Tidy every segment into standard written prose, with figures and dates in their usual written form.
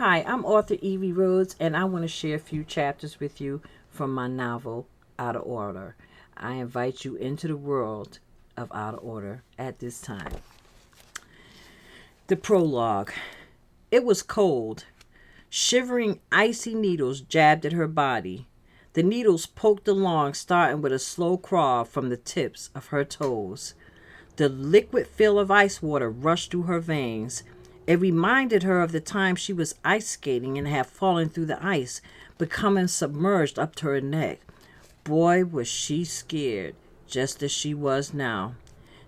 Hi, I'm author Evie Rhodes, and I want to share a few chapters with you from my novel, Out of Order. I invite you into the world of Out of Order at this time. The prologue. It was cold. Shivering, icy needles jabbed at her body. The needles poked along, starting with a slow crawl from the tips of her toes. The liquid feel of ice water rushed through her veins. It reminded her of the time she was ice skating and had fallen through the ice, becoming submerged up to her neck. Boy, was she scared, just as she was now.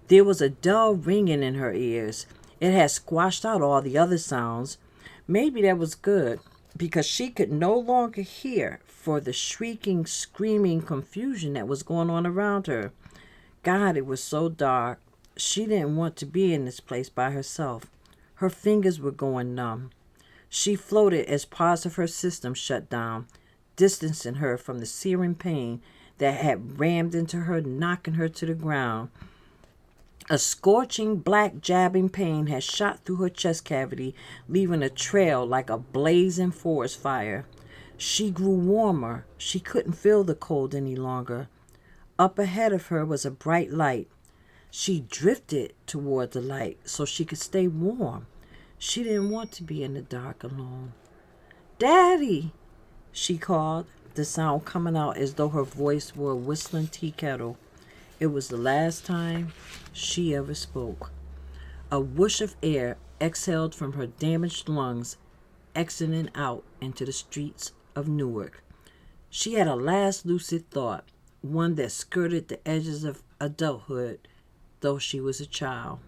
There was a dull ringing in her ears. It had squashed out all the other sounds. Maybe that was good, because she could no longer hear for the shrieking, screaming confusion that was going on around her. God, it was so dark. She didn't want to be in this place by herself. Her fingers were going numb. She floated as parts of her system shut down, distancing her from the searing pain that had rammed into her, knocking her to the ground. A scorching, black, jabbing pain had shot through her chest cavity, leaving a trail like a blazing forest fire. She grew warmer. She couldn't feel the cold any longer. Up ahead of her was a bright light. She drifted toward the light so she could stay warm. She didn't want to be in the dark alone. "Daddy!" she called, the sound coming out as though her voice were a whistling tea kettle. It was the last time she ever spoke. A whoosh of air exhaled from her damaged lungs, exiting out into the streets of Newark. She had a last lucid thought, one that skirted the edges of adulthood, though she was a child.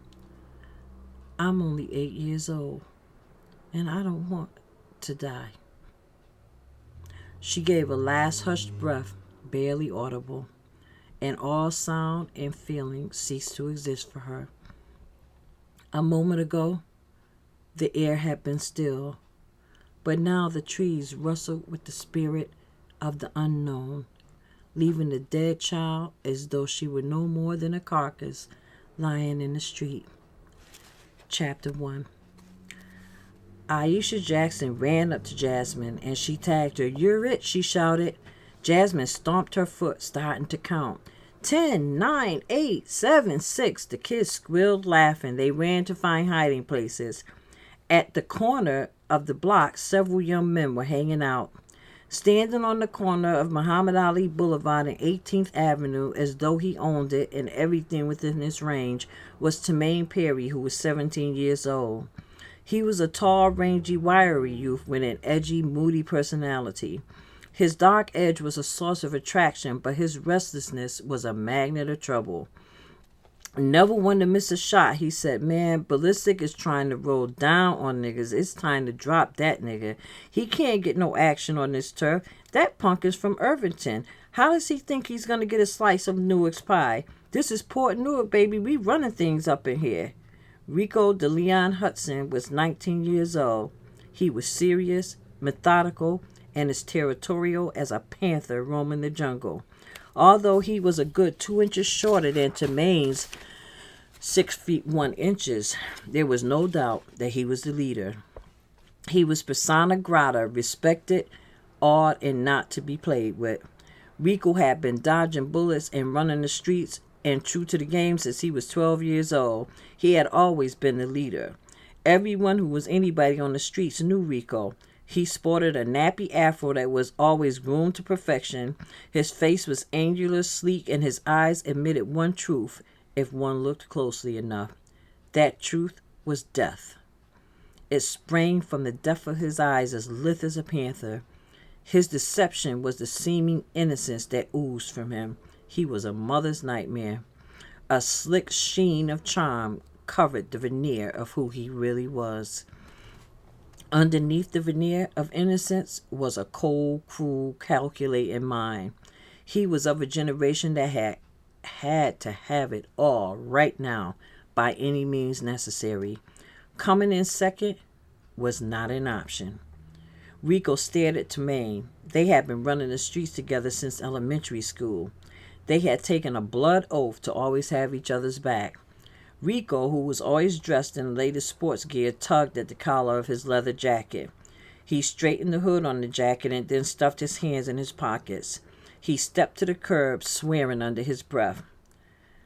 I'm only 8 years old, and I don't want to die. She gave a last hushed breath, barely audible, and all sound and feeling ceased to exist for her. A moment ago, the air had been still, but now the trees rustled with the spirit of the unknown, leaving the dead child as though she were no more than a carcass lying in the street. Chapter 1. Aisha Jackson ran up to Jasmine and she tagged her. "You're it," she shouted. Jasmine stomped her foot, starting to count. 10, 9, 8, 7, 6. The kids squealed, laughing. They ran to find hiding places. At the corner of the block, several young men were hanging out. Standing on the corner of Muhammad Ali Boulevard and 18th Avenue, as though he owned it and everything within its range, was Tremaine Perry, who was 17 years old. He was a tall, rangy, wiry youth with an edgy, moody personality. His dark edge was a source of attraction, but his restlessness was a magnet of trouble. "Never one to miss a shot," he said. "Man, Ballistic is trying to roll down on niggas. It's time to drop that nigga. He can't get no action on this turf. That punk is from Irvington. How does he think he's going to get a slice of Newark's pie? This is Port Newark, baby. We running things up in here." Rico DeLeon Hudson was 19 years old. He was serious, methodical, and as territorial as a panther roaming the jungle. Although he was a good 2 inches shorter than Tremaine's 6 feet 1 inches, there was no doubt that he was the leader. He was persona grata, respected, awed, and not to be played with. Rico had been dodging bullets and running the streets and true to the game since he was 12 years old. He had always been the leader. Everyone who was anybody on the streets knew Rico. He sported a nappy afro that was always groomed to perfection. His face was angular, sleek, and his eyes admitted one truth if one looked closely enough. That truth was death. It sprang from the depth of his eyes as lithe as a panther. His deception was the seeming innocence that oozed from him. He was a mother's nightmare. A slick sheen of charm covered the veneer of who he really was. Underneath the veneer of innocence was a cold, cruel, calculating mind. He was of a generation that had to have it all right now by any means necessary. Coming in second was not an option. Rico stared at Tremaine. They had been running the streets together since elementary school. They had taken a blood oath to always have each other's back. Rico, who was always dressed in the latest sports gear, tugged at the collar of his leather jacket. He straightened the hood on the jacket and then stuffed his hands in his pockets. He stepped to the curb, swearing under his breath.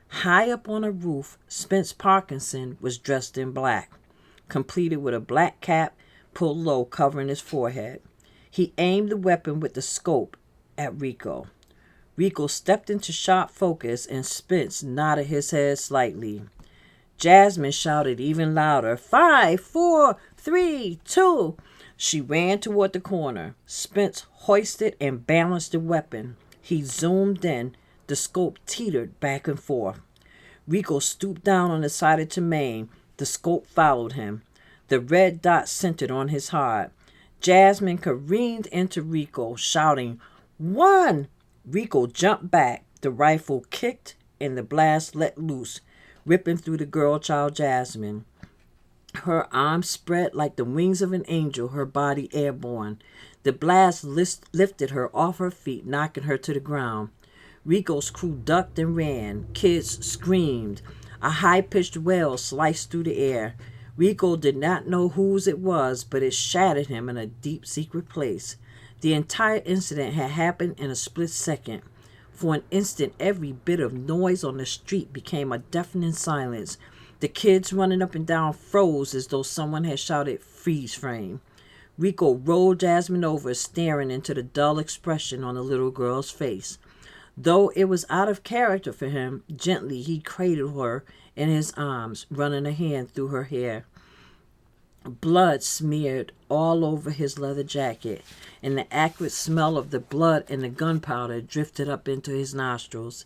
High up on a roof, Spence Parkinson was dressed in black, completed with a black cap pulled low covering his forehead. He aimed the weapon with the scope at Rico. Rico stepped into sharp focus and Spence nodded his head slightly. Jasmine shouted even louder, 5, 4, 3, 2. She ran toward the corner. Spence hoisted and balanced the weapon. He zoomed in. The scope teetered back and forth. Rico stooped down on the side of Tremaine. The scope followed him. The red dot centered on his heart. Jasmine careened into Rico, shouting, 1! Rico jumped back. The rifle kicked and the blast let loose, ripping through the girl child Jasmine. Her arms spread like the wings of an angel, her body airborne. The blast lifted her off her feet, knocking her to the ground. Rico's crew ducked and ran. Kids screamed. A high-pitched wail sliced through the air. Rico did not know whose it was, but it shattered him in a deep secret place. The entire incident had happened in a split second. For an instant, every bit of noise on the street became a deafening silence. The kids running up and down froze as though someone had shouted, freeze frame. Rico rolled Jasmine over, staring into the dull expression on the little girl's face. Though it was out of character for him, gently he cradled her in his arms, running a hand through her hair. Blood smeared all over his leather jacket, and the acrid smell of the blood and the gunpowder drifted up into his nostrils.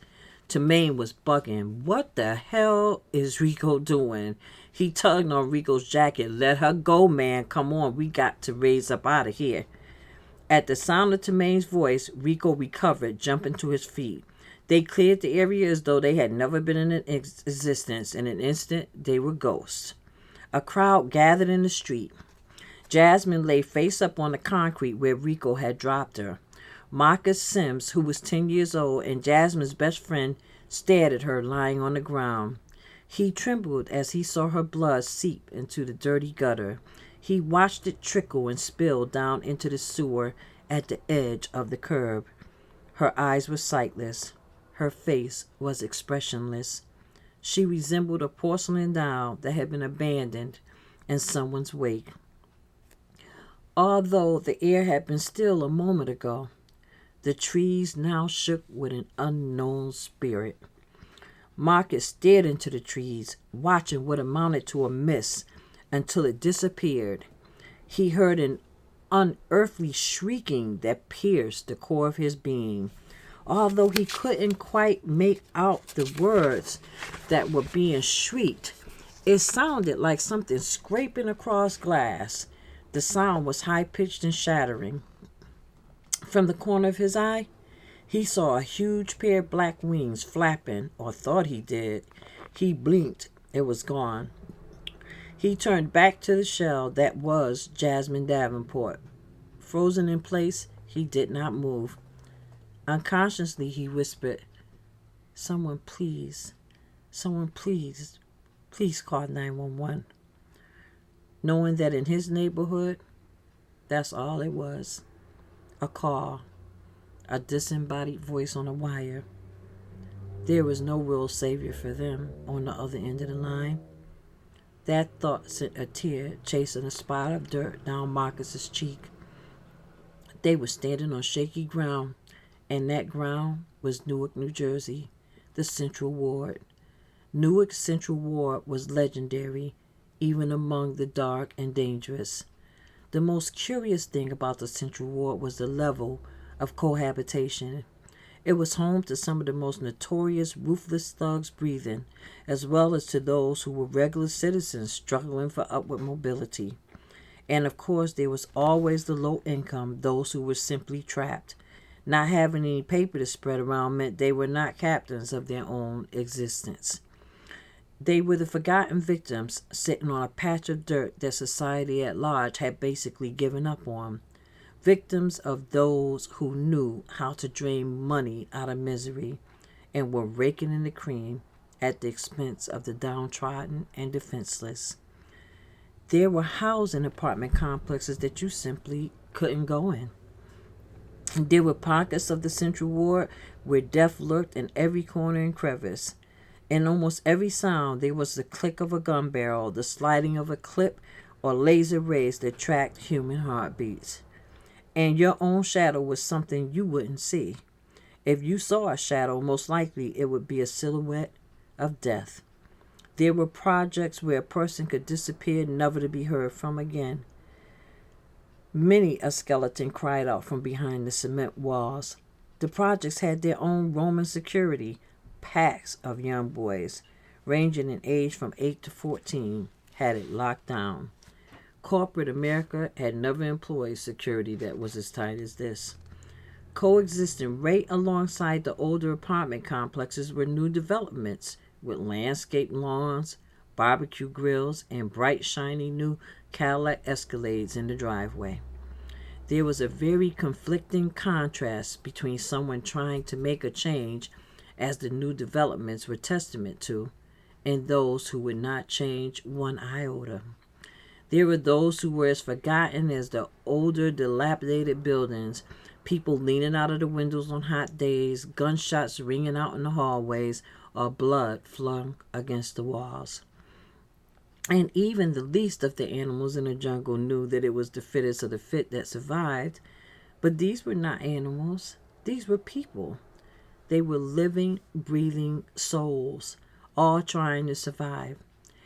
Tremaine was bugging. What the hell is Rico doing? He tugged on Rico's jacket. Let her go, man. Come on, we got to raise up out of here. At the sound of Tremaine's voice, Rico recovered, jumping to his feet. They cleared the area as though they had never been in existence. In an instant, they were ghosts. A crowd gathered in the street. Jasmine lay face up on the concrete where Rico had dropped her. Marcus Sims, who was 10 years old and Jasmine's best friend, stared at her lying on the ground. He trembled as he saw her blood seep into the dirty gutter. He watched it trickle and spill down into the sewer at the edge of the curb. Her eyes were sightless. Her face was expressionless. She resembled a porcelain doll that had been abandoned in someone's wake. Although the air had been still a moment ago, the trees now shook with an unknown spirit. Marcus stared into the trees, watching what amounted to a mist until it disappeared. He heard an unearthly shrieking that pierced the core of his being. Although he couldn't quite make out the words that were being shrieked, it sounded like something scraping across glass. The sound was high-pitched and shattering. From the corner of his eye, he saw a huge pair of black wings flapping, or thought he did. He blinked. It was gone. He turned back to the shell that was Jasmine Davenport. Frozen in place, he did not move. Unconsciously, he whispered, someone please call 911. Knowing that in his neighborhood, that's all it was. A call, a disembodied voice on a wire. There was no real savior for them on the other end of the line. That thought sent a tear chasing a spot of dirt down Marcus's cheek. They were standing on shaky ground, and that ground was Newark, New Jersey, the Central Ward. Newark's Central Ward was legendary, even among the dark and dangerous. The most curious thing about the Central Ward was the level of cohabitation. It was home to some of the most notorious, ruthless thugs breathing, as well as to those who were regular citizens struggling for upward mobility. And of course, there was always the low income, those who were simply trapped. Not having any paper to spread around meant they were not captains of their own existence. They were the forgotten victims sitting on a patch of dirt that society at large had basically given up on. Victims of those who knew how to drain money out of misery and were raking in the cream at the expense of the downtrodden and defenseless. There were housing apartment complexes that you simply couldn't go in. There were pockets of the Central Ward where death lurked in every corner and crevice. In almost every sound, there was the click of a gun barrel, the sliding of a clip, or laser rays that tracked human heartbeats. And your own shadow was something you wouldn't see. If you saw a shadow, most likely it would be a silhouette of death. There were projects where a person could disappear, never to be heard from again. Many a skeleton cried out from behind the cement walls. The projects had their own Roman security, packs of young boys, ranging in age from 8 to 14, had it locked down. Corporate America had never employed security that was as tight as this. Coexisting right alongside the older apartment complexes were new developments with landscaped lawns, barbecue grills, and bright, shiny new Cadillac Escalades in the driveway. There was a very conflicting contrast between someone trying to make a change, as the new developments were testament to, and those who would not change one iota. There were those who were as forgotten as the older, dilapidated buildings, people leaning out of the windows on hot days, gunshots ringing out in the hallways, or blood flung against the walls. And even the least of the animals in the jungle knew that it was the fittest of the fit that survived. But these were not animals. These were people. They were living, breathing souls, all trying to survive.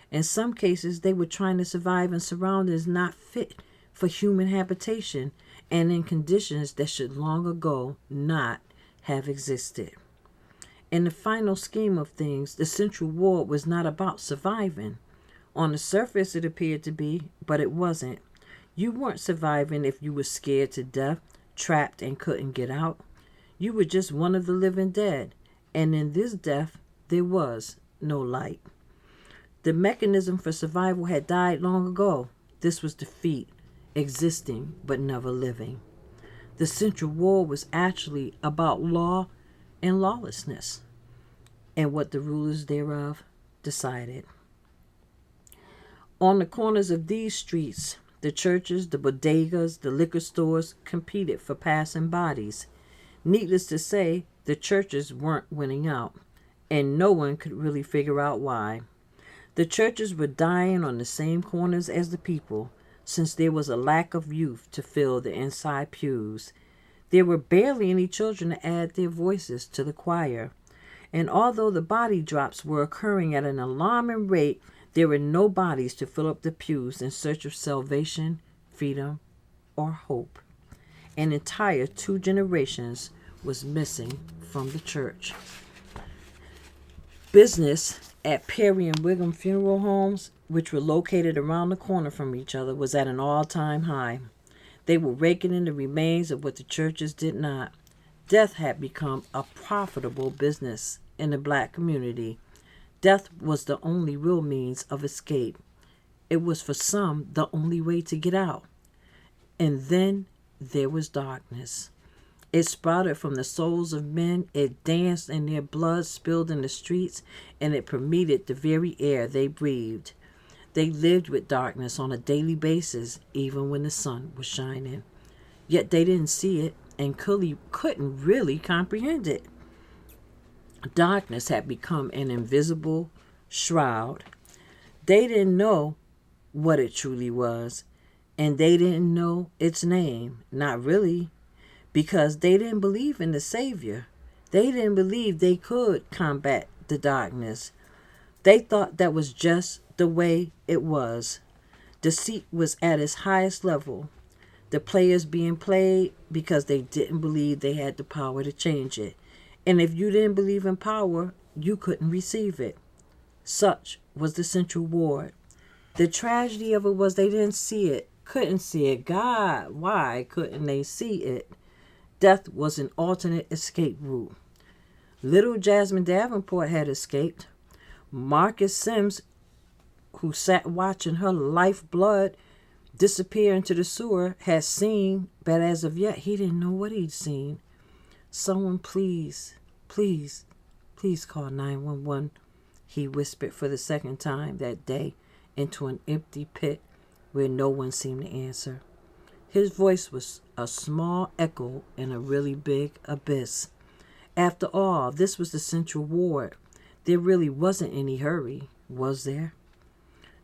In some cases, they were trying to survive in surroundings not fit for human habitation and in conditions that should long ago not have existed. In the final scheme of things, the Central Ward was not about surviving. On the surface, it appeared to be, but it wasn't. You weren't surviving if you were scared to death, trapped and couldn't get out. You were just one of the living dead, and in this death, there was no light. The mechanism for survival had died long ago. This was defeat, existing but never living. The Central Ward was actually about law and lawlessness, and what the rulers thereof decided. On the corners of these streets, the churches, the bodegas, the liquor stores competed for passing bodies. Needless to say, the churches weren't winning out, and no one could really figure out why. The churches were dying on the same corners as the people, since there was a lack of youth to fill the inside pews. There were barely any children to add their voices to the choir. And although the body drops were occurring at an alarming rate, there were no bodies to fill up the pews in search of salvation, freedom, or hope. An entire 2 generations was missing from the church. Business at Perry and Wiggum funeral homes, which were located around the corner from each other, was at an all-time high. They were raking in the remains of what the churches did not. Death had become a profitable business in the black community. Death was the only real means of escape. It was for some the only way to get out. And then there was darkness. It sprouted from the souls of men, it danced and their blood spilled in the streets, and it permeated the very air they breathed. They lived with darkness on a daily basis, even when the sun was shining. Yet they didn't see it and couldn't really comprehend it. Darkness had become an invisible shroud. They didn't know what it truly was, and they didn't know its name. Not really, because they didn't believe in the Savior. They didn't believe they could combat the darkness. They thought that was just the way it was. Deceit was at its highest level. The players being played because they didn't believe they had the power to change it. And if you didn't believe in power, you couldn't receive it. Such was the Central Ward. The tragedy of it was they didn't see it, couldn't see it. God, why couldn't they see it? Death was an alternate escape route. Little Jasmine Davenport had escaped. Marcus Sims, who sat watching her lifeblood disappear into the sewer, had seen, but as of yet he didn't know what he'd seen. Someone please call 911, he whispered for the second time that day into an empty pit where no one seemed to answer. His voice was a small echo in a really big abyss. After all, this was the Central Ward. There really wasn't any hurry, was there?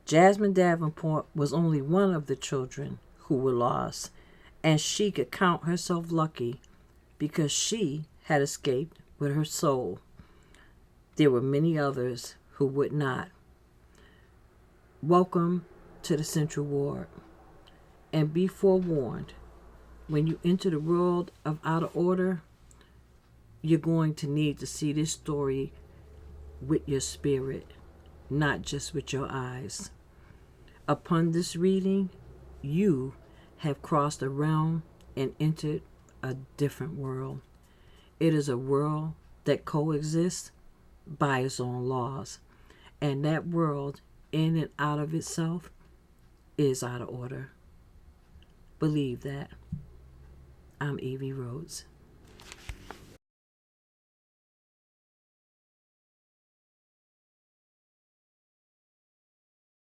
Jasmine Davenport was only one of the children who were lost, and she could count herself lucky because she had escaped with her soul. There were many others who would not. Welcome to the Central Ward, and be forewarned, when you enter the world of Out of Order, you're going to need to see this story with your spirit, not just with your eyes. Upon this reading, you have crossed a realm and entered a different world. It is a world that coexists by its own laws, and that world, in and out of itself, is out of order. Believe that. I'm Evie Rhodes.